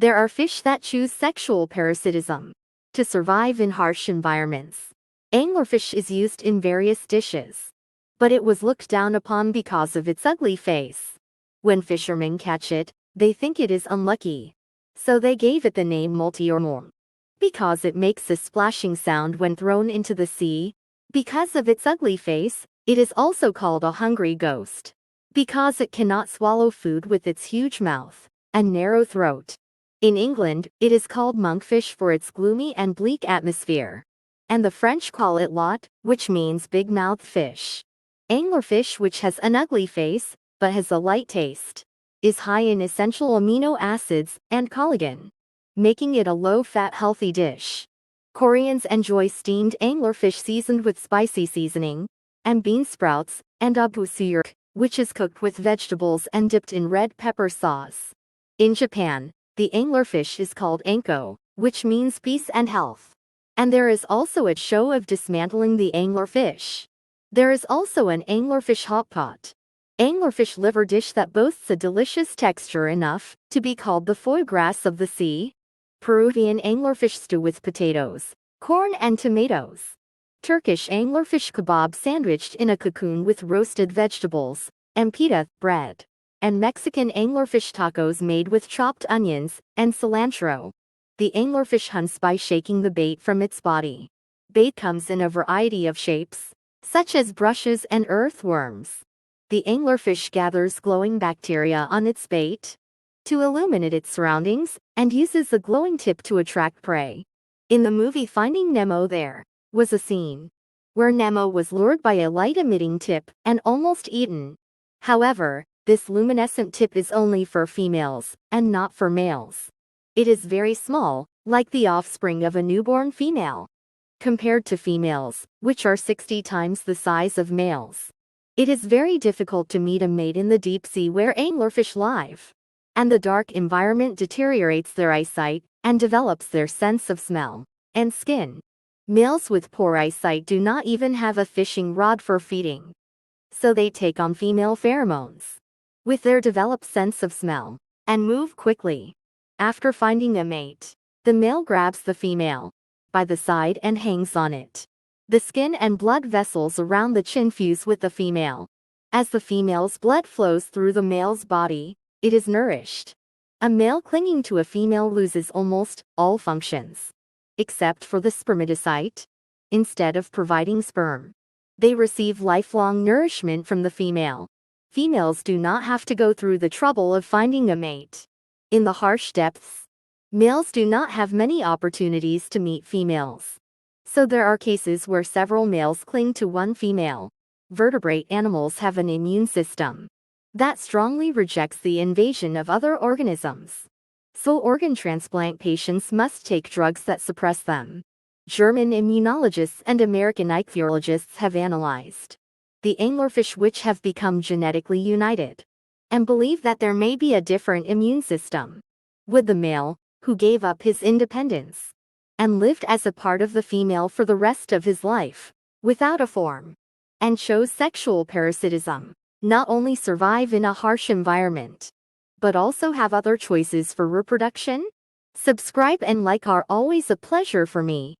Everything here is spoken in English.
There are fish that choose sexual parasitism to survive in harsh environments. Anglerfish is used in various dishes, but it was looked down upon because of its ugly face. When fishermen catch it, they think it is unlucky, so they gave it the name multi-ormor, because it makes a splashing sound when thrown into the sea. Because of its ugly face, it is also called a hungry ghost, because it cannot swallow food with its huge mouth and narrow throat. In England, it is called monkfish for its gloomy and bleak atmosphere, and the French call it lot, which means big-mouthed fish. Anglerfish, which has an ugly face, but has a light taste, is high in essential amino acids and collagen, making it a low-fat healthy dish. Koreans enjoy steamed anglerfish seasoned with spicy seasoning, and bean sprouts, and abusuyuk, which is cooked with vegetables and dipped in red pepper sauce. In Japan, the anglerfish is called anko, which means peace and health. And there is also a show of dismantling the anglerfish. There is also an anglerfish hot pot, anglerfish liver dish that boasts a delicious texture enough to be called the foie gras of the sea. Peruvian anglerfish stew with potatoes, corn and tomatoes. Turkish anglerfish kebab sandwiched in a cocoon with roasted vegetables and pita bread. And Mexican anglerfish tacos made with chopped onions and cilantro. The anglerfish hunts by shaking the bait from its body. Bait comes in a variety of shapes, such as brushes and earthworms. The anglerfish gathers glowing bacteria on its bait to illuminate its surroundings, and uses the glowing tip to attract prey. In the movie Finding Nemo, there was a scene where Nemo was lured by a light-emitting tip and almost eaten. However, this luminescent tip is only for females, and not for males. It is very small, like the offspring of a newborn female, compared to females, which are 60 times the size of males. It is very difficult to meet a mate in the deep sea where anglerfish live, and the dark environment deteriorates their eyesight and develops their sense of smell and skin. Males with poor eyesight do not even have a fishing rod for feeding, so they take on female pheromones with their developed sense of smell and move quickly. After finding a mate, the male grabs the female by the side and hangs on it. The skin and blood vessels around the chin fuse with the female. As the female's blood flows through the male's body, it is nourished. A male clinging to a female loses almost all functions, except for the spermatocyte. Instead of providing sperm, they receive lifelong nourishment from the female. Females do not have to go through the trouble of finding a mate. In the harsh depths, males do not have many opportunities to meet females. So there are cases where several males cling to one female. Vertebrate animals have an immune system that strongly rejects the invasion of other organisms. So organ transplant patients must take drugs that suppress them. German immunologists and American ichthyologists have analyzed the anglerfish, which have become genetically united, and believe that there may be a different immune system. Would the male, who gave up his independence and lived as a part of the female for the rest of his life, without a form, and chose sexual parasitism, not only survive in a harsh environment, but also have other choices for reproduction? Subscribe and like are always a pleasure for me.